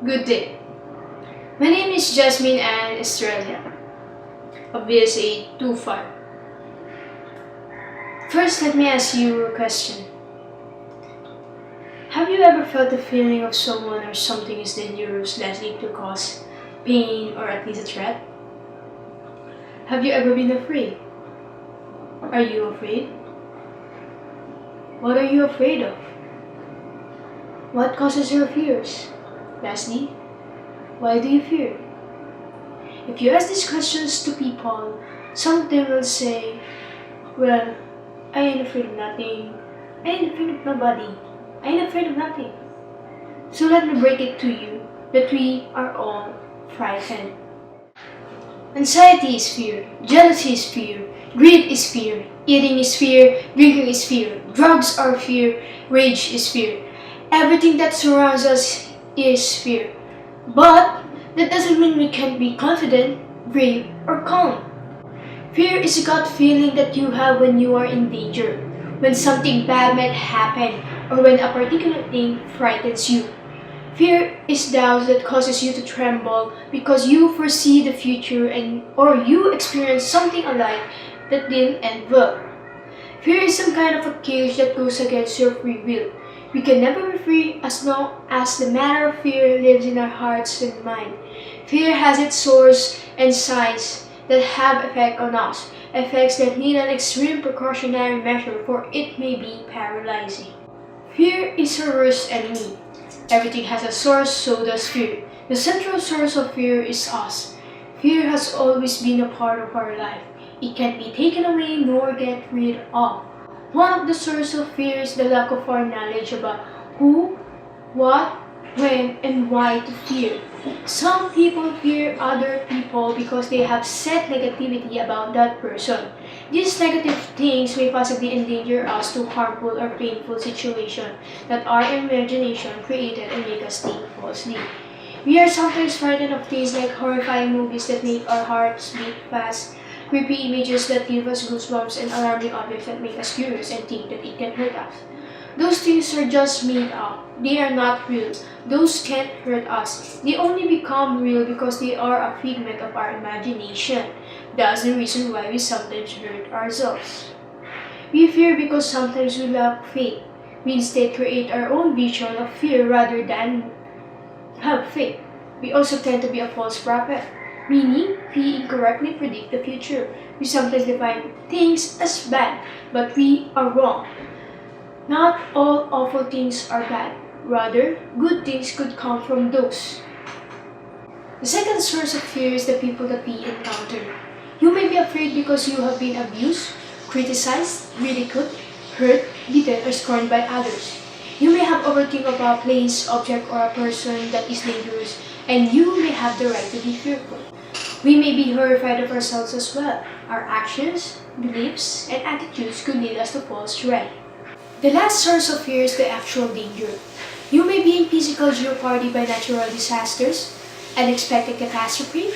Good day. My name is Jasmin and Estrella of BSA 25. First, let me ask you a question. Have you ever felt the feeling of someone or something is dangerous, likely to cause pain or at least a threat? Have you ever been afraid? Are you afraid? What are you afraid of? What causes your fears? Lastly, why do you fear? If you ask these questions to people, some of them will say, well, I ain't afraid of nothing. I ain't afraid of nobody. I ain't afraid of nothing. So let me break it to you that we are all frightened. Anxiety is fear, jealousy is fear, greed is fear, eating is fear, drinking is fear, drugs are fear, rage is fear. Everything that surrounds us is fear. But that doesn't mean we can't be confident, brave, or calm. Fear is a gut feeling that you have when you are in danger, when something bad might happen, or when a particular thing frightens you. Fear is doubt that causes you to tremble because you foresee the future or you experience something alike that didn't end well. Fear is some kind of a cage that goes against your free will. We can never be free as long as the matter of fear lives in our hearts and mind. Fear has its source and signs that have effect on us, effects that need an extreme precautionary measure for it may be paralyzing. Fear is our worst enemy. Everything has a source, so does fear. The central source of fear is us. Fear has always been a part of our life. It can't be taken away nor get rid of. One of the sources of fear is the lack of our knowledge about who, what, when, and why to fear. Some people fear other people because they have set negativity about that person. These negative things may possibly endanger us to harmful or painful situations that our imagination created and make us think falsely. We are sometimes frightened of things like horrifying movies that make our hearts beat fast, creepy images that give us goosebumps, and alarming objects that make us curious and think that it can hurt us. Those things are just made up. They are not real. Those can't hurt us. They only become real because they are a figment of our imagination. That's the reason why we sometimes hurt ourselves. We fear because sometimes we lack faith. We instead create our own vision of fear rather than have faith. We also tend to be a false prophet, meaning we incorrectly predict the future. We sometimes define things as bad, but we are wrong. Not all awful things are bad. Rather, good things could come from those. The second source of fear is the people that we encounter. You may be afraid because you have been abused, criticized, ridiculed, hurt, beaten, or scorned by others. You may have overthink of a place, object, or a person that is dangerous, and you may have the right to be fearful. We may be horrified of ourselves as well. Our actions, beliefs, and attitudes could lead us to false dread. The last source of fear is the actual danger. You may be in physical jeopardy by natural disasters, unexpected catastrophe,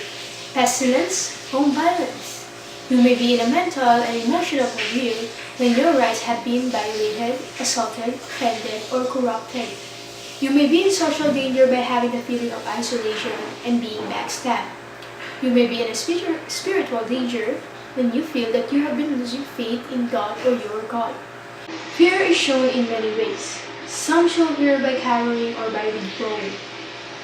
pestilence, home violence. You may be in a mental and emotional ordeal when your rights have been violated, assaulted, offended, or corrupted. You may be in social danger by having the feeling of isolation and being backstabbed. You may be in a spiritual danger when you feel that you have been losing faith in God or your God. Fear is shown in many ways. Some show fear by cowering or by withdrawing.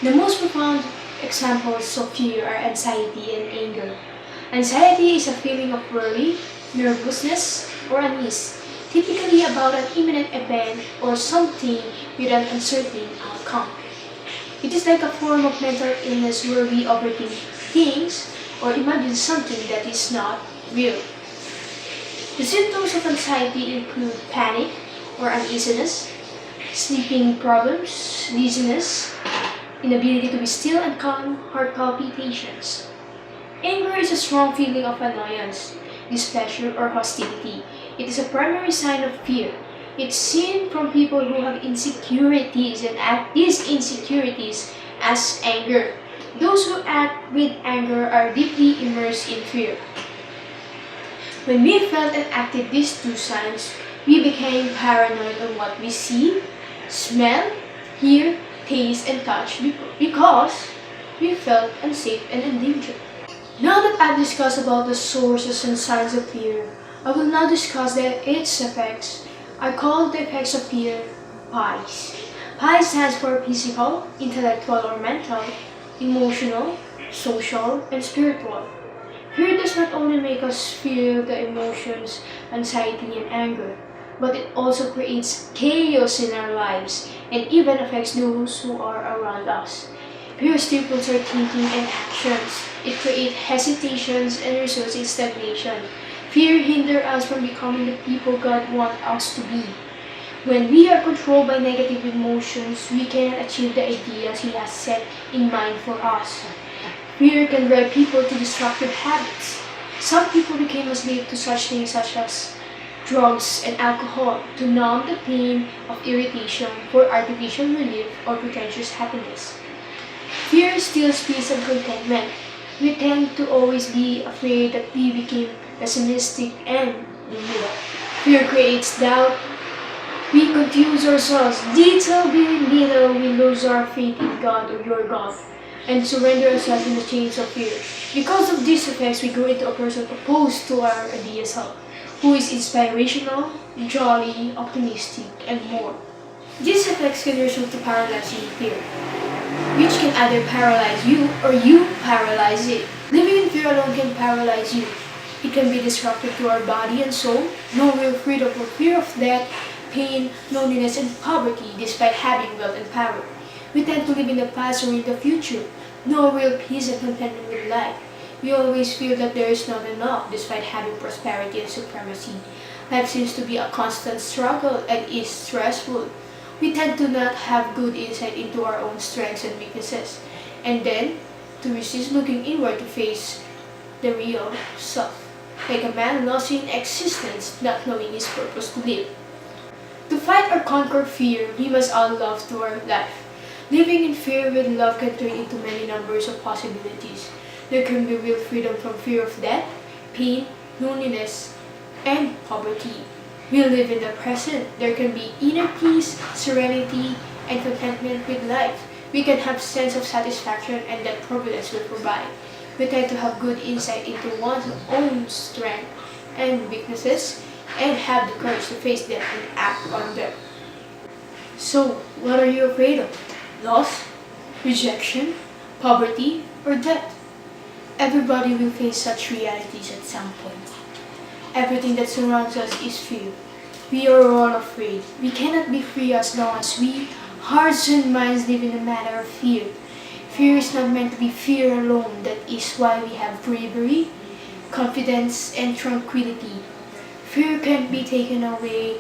The most profound examples of fear are anxiety and anger. Anxiety is a feeling of worry, nervousness, or unease, typically about an imminent event or something with an uncertain outcome. It is like a form of mental illness where we overthink things or imagine something that is not real. The symptoms of anxiety include panic or uneasiness, sleeping problems, dizziness, inability to be still and calm, heart palpitations. Anger is a strong feeling of annoyance, displeasure, or hostility. It is a primary sign of fear. It's seen from people who have insecurities and act these insecurities as anger. Those who act with anger are deeply immersed in fear. When we felt and acted these two signs, we became paranoid on what we see, smell, hear, taste, and touch because we felt unsafe and in danger. Now that I've discussed about the sources and signs of fear, I will now discuss its effects. I call the effects of fear PIES. PIES stands for physical, intellectual or mental, emotional, social, and spiritual. Fear does not only make us feel the emotions, anxiety, and anger, but it also creates chaos in our lives and even affects those who are around us. Fear stifles our thinking and actions. It creates hesitations and results in stagnation. Fear hinders us from becoming the people God wants us to be. When we are controlled by negative emotions, we cannot achieve the ideas He has set in mind for us. Fear can drive people to destructive habits. Some people became a slave to such things such as drugs and alcohol to numb the pain of irritation for artificial relief or pretentious happiness. Fear steals peace and contentment. We tend to always be afraid that we became pessimistic and delusional. Fear creates doubt. We confuse ourselves. Little by little, we lose our faith in God or your God and surrender ourselves in the chains of fear. Because of these effects, we grow into a person opposed to our ideal self, who is inspirational, jolly, optimistic, and more. These effects can result to paralyzing fear, which can either paralyze you or you paralyze it. Living in fear alone can paralyze you. It can be disruptive to our body and soul, no real freedom for fear of death, pain, loneliness, and poverty despite having wealth and power. We tend to live in the past or in the future, no real peace and contentment with life. We always feel that there is not enough despite having prosperity and supremacy. Life seems to be a constant struggle and is stressful. We tend to not have good insight into our own strengths and weaknesses, and then to resist looking inward to face the real self, like a man lost in existence, not knowing his purpose to live. To fight or conquer fear, we must add love to our life. Living in fear with love can turn into many numbers of possibilities. There can be real freedom from fear of death, pain, loneliness, and poverty. We live in the present. There can be inner peace, serenity, and contentment with life. We can have sense of satisfaction and that providence will provide. We tend to have good insight into one's own strength and weaknesses and have the courage to face them and act on them. So, what are you afraid of? Loss, rejection, poverty, or death? Everybody will face such realities at some point. Everything that surrounds us is fear. We are all afraid. We cannot be free as long as we, hearts and minds, live in a matter of fear. Fear is not meant to be fear alone. That is why we have bravery, confidence, and tranquility. Fear can't be taken away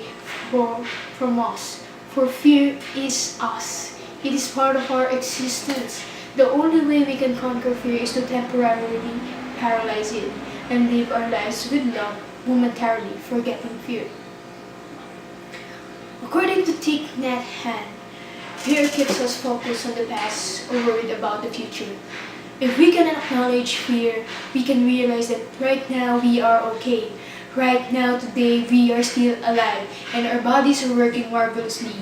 from us, for fear is us. It is part of our existence. The only way we can conquer fear is to temporarily paralyze it and live our lives with love, momentarily forgetting fear. According to Thich Nhat Hanh, fear keeps us focused on the past or worried about the future. If we can acknowledge fear, we can realize that right now we are okay. Right now, today, we are still alive and our bodies are working marvelously.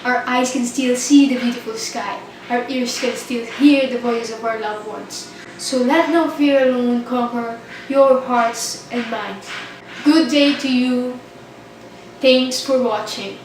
Our eyes can still see the beautiful sky. Our ears can still hear the voices of our loved ones. So let no fear alone conquer your hearts and minds. Good day to you. Thanks for watching.